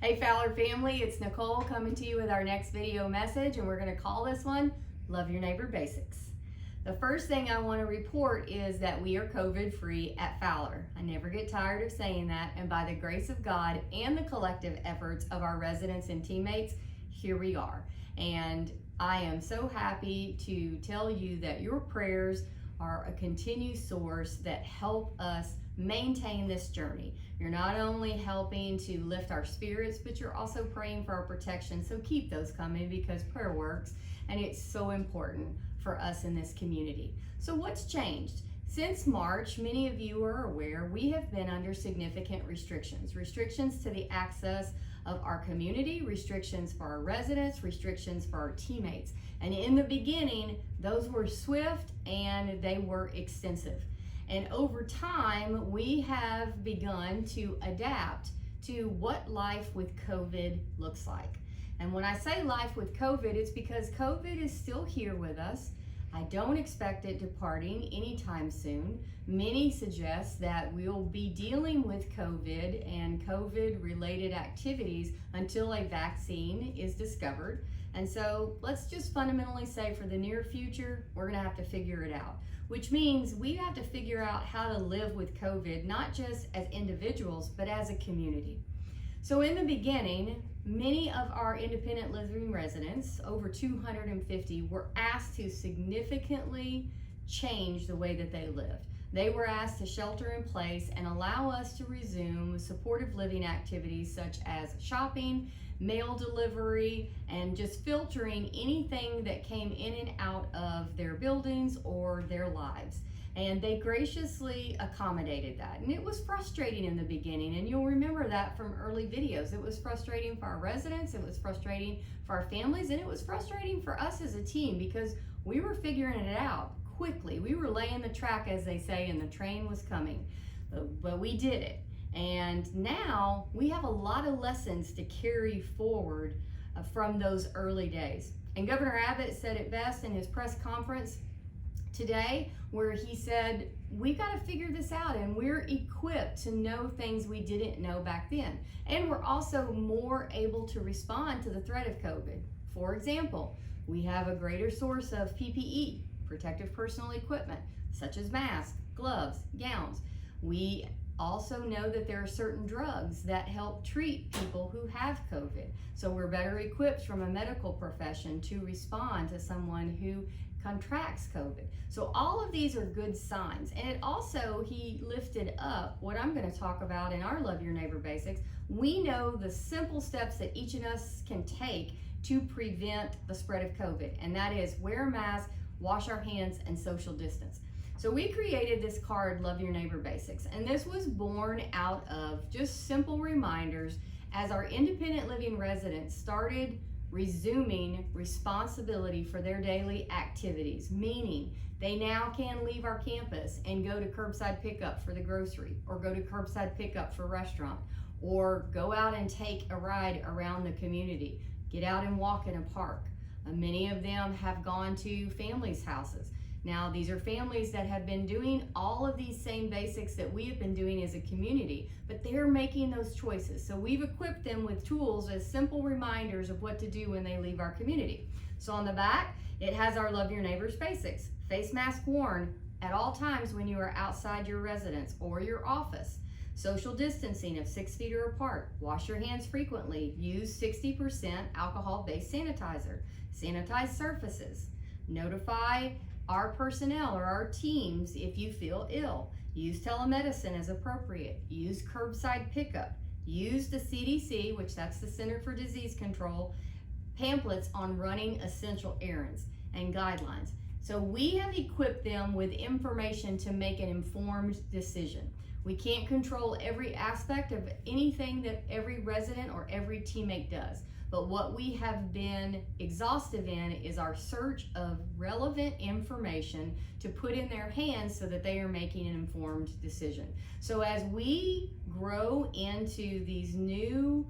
Hey Fowler family, it's Nicole coming to you with our next video message, and we're going to call this one Love Your Neighbor Basics. The first thing I want to report is that we are COVID free at Fowler. I never get tired of saying that, and by the grace of God and the collective efforts of our residents and teammates, here we are. And I am so happy to tell you that your prayers are a continued source that help us maintain this journey. You're not only helping to lift our spirits, but you're also praying for our protection. So keep those coming, because prayer works and it's so important for us in this community. So what's changed? Since March, many of you are aware, we have been under significant restrictions. Restrictions to the access of our community, restrictions for our residents, restrictions for our teammates. And in the beginning, those were swift and they were extensive. And over time, we have begun to adapt to what life with COVID looks like. And when I say life with COVID, it's because COVID is still here with us. I don't expect it departing anytime soon. Many suggest that we'll be dealing with COVID and COVID-related activities until a vaccine is discovered. And so let's just fundamentally say for the near future, we're gonna have to figure it out, which means we have to figure out how to live with COVID, not just as individuals, but as a community. So in the beginning, many of our independent living residents, over 250, were asked to significantly change the way that they lived. They were asked to shelter in place and allow us to resume supportive living activities such as shopping, mail delivery, and just filtering anything that came in and out of their buildings or their lives. And they graciously accommodated that. And it was frustrating in the beginning, and you'll remember that from early videos. It was frustrating for our residents, it was frustrating for our families, and it was frustrating for us as a team because we were figuring it out quickly. We were laying the track, as they say, and the train was coming. But we did it. And now we have a lot of lessons to carry forward from those early days. And Governor Abbott said it best in his press conference today, where he said, we got to figure this out, and we're equipped to know things we didn't know back then. And we're also more able to respond to the threat of COVID. For example, we have a greater source of PPE, protective personal equipment, such as masks, gloves, gowns. We also know that there are certain drugs that help treat people who have COVID. So we're better equipped from a medical profession to respond to someone who contracts COVID. So all of these are good signs. And it also, he lifted up what I'm going to talk about in our Love Your Neighbor Basics. We know the simple steps that each of us can take to prevent the spread of COVID. And that is wear a mask, wash our hands, and social distance. So we created this card, Love Your Neighbor Basics, and this was born out of just simple reminders as our independent living residents started resuming responsibility for their daily activities, meaning they now can leave our campus and go to curbside pickup for the grocery, or go to curbside pickup for restaurant, or go out and take a ride around the community, get out and walk in a park. Many of them have gone to families' houses. Now, these are families that have been doing all of these same basics that we have been doing as a community, but they're making those choices. So we've equipped them with tools as simple reminders of what to do when they leave our community. So on the back, it has our Love Your Neighbors Basics. Face mask worn at all times when you are outside your residence or your office. Social distancing of 6 feet or apart. Wash your hands frequently. Use 60% alcohol-based sanitizer. Sanitize surfaces. Notify our personnel or our teams if you feel ill. Use telemedicine as appropriate. Use curbside pickup. Use the CDC, which that's the Center for Disease Control, pamphlets on running essential errands and guidelines. So we have equipped them with information to make an informed decision. We can't control every aspect of anything that every resident or every teammate does. But what we have been exhaustive in is our search of relevant information to put in their hands so that they are making an informed decision. So as we grow into these new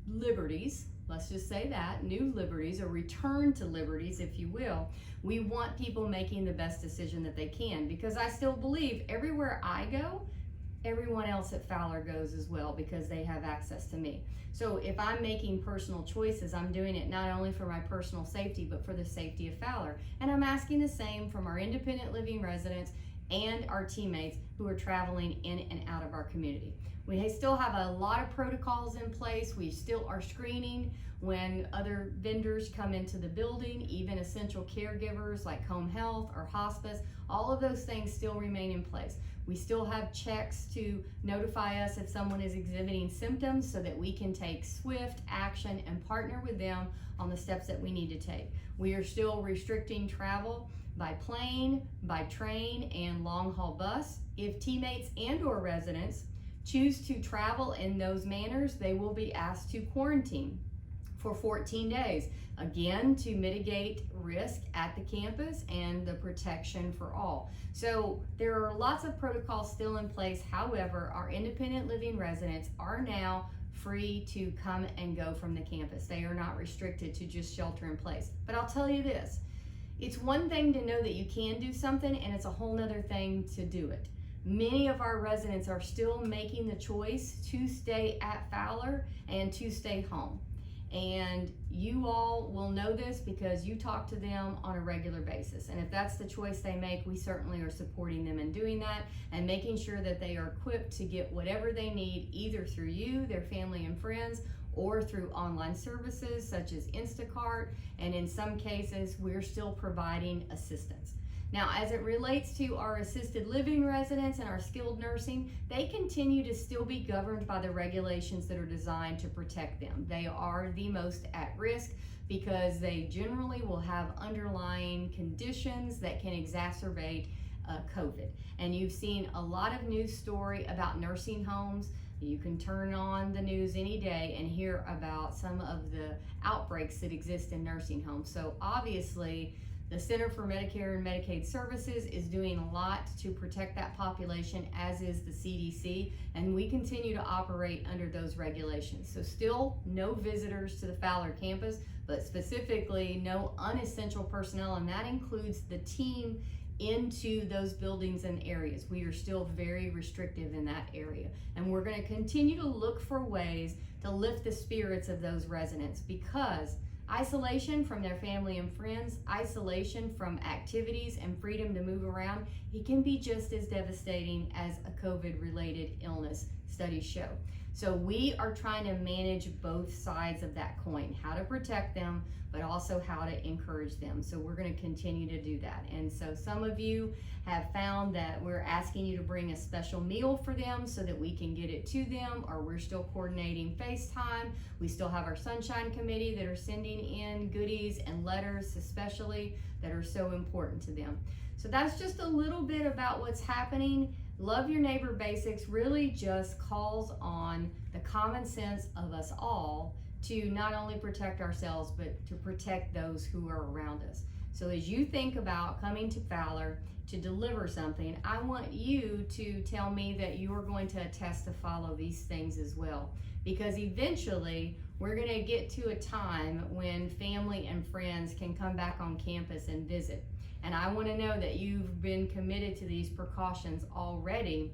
liberties, let's just say that, new liberties, or return to liberties, if you will, we want people making the best decision that they can, because I still believe everywhere I go, everyone else at Fowler goes as well because they have access to me. So if I'm making personal choices, I'm doing it not only for my personal safety, but for the safety of Fowler. And I'm asking the same from our independent living residents and our teammates who are traveling in and out of our community. We still have a lot of protocols in place. We still are screening when other vendors come into the building, even essential caregivers like home health or hospice. All of those things still remain in place. We still have checks to notify us if someone is exhibiting symptoms so that we can take swift action and partner with them on the steps that we need to take. We are still restricting travel by plane, by train, and long haul bus. If teammates and or residents choose to travel in those manners, they will be asked to quarantine for 14 days, again, to mitigate risk at the campus and the protection for all. So there are lots of protocols still in place. However, our independent living residents are now free to come and go from the campus. They are not restricted to just shelter in place. But I'll tell you this, it's one thing to know that you can do something, and it's a whole nother thing to do it. Many of our residents are still making the choice to stay at Fowler and to stay home. And you all will know this because you talk to them on a regular basis. And if that's the choice they make, we certainly are supporting them in doing that and making sure that they are equipped to get whatever they need, either through you, their family and friends, or through online services such as Instacart. And in some cases, we're still providing assistance. Now, as it relates to our assisted living residents and our skilled nursing, they continue to still be governed by the regulations that are designed to protect them. They are the most at risk because they generally will have underlying conditions that can exacerbate COVID. And you've seen a lot of news story about nursing homes. You can turn on the news any day and hear about some of the outbreaks that exist in nursing homes. So obviously, the Center for Medicare and Medicaid Services is doing a lot to protect that population, as is the CDC, and we continue to operate under those regulations. So still no visitors to the Fowler campus, but specifically no unessential personnel, and that includes the team into those buildings and areas. We are still very restrictive in that area, and we're going to continue to look for ways to lift the spirits of those residents, because isolation from their family and friends, isolation from activities and freedom to move around, it can be just as devastating as a COVID-related illness, studies show. So we are trying to manage both sides of that coin, how to protect them, but also how to encourage them. So we're going to continue to do that. And so some of you have found that we're asking you to bring a special meal for them so that we can get it to them, or we're still coordinating FaceTime. We still have our Sunshine Committee that are sending in goodies and letters, especially, that are so important to them. So that's just a little bit about what's happening. Love Your Neighbor Basics really just calls on the common sense of us all to not only protect ourselves, but to protect those who are around us. So as you think about coming to Fowler to deliver something, I want you to tell me that you are going to attest to follow these things as well. Because eventually, we're going to get to a time when family and friends can come back on campus and visit. And I want to know that you've been committed to these precautions already,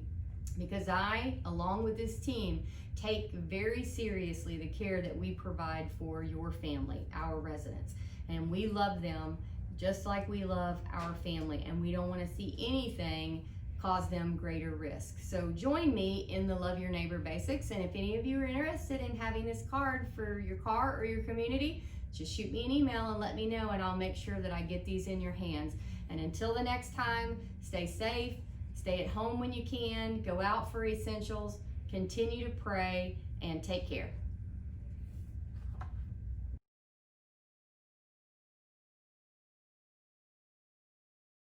because I, along with this team, take very seriously the care that we provide for your family, our residents. And we love them just like we love our family, and we don't want to see anything cause them greater risk. So join me in the Love Your Neighbor Basics, and if any of you are interested in having this card for your car or your community, just shoot me an email and let me know, and I'll make sure that I get these in your hands. And until the next time, stay safe, stay at home when you can, go out for essentials, continue to pray, and take care.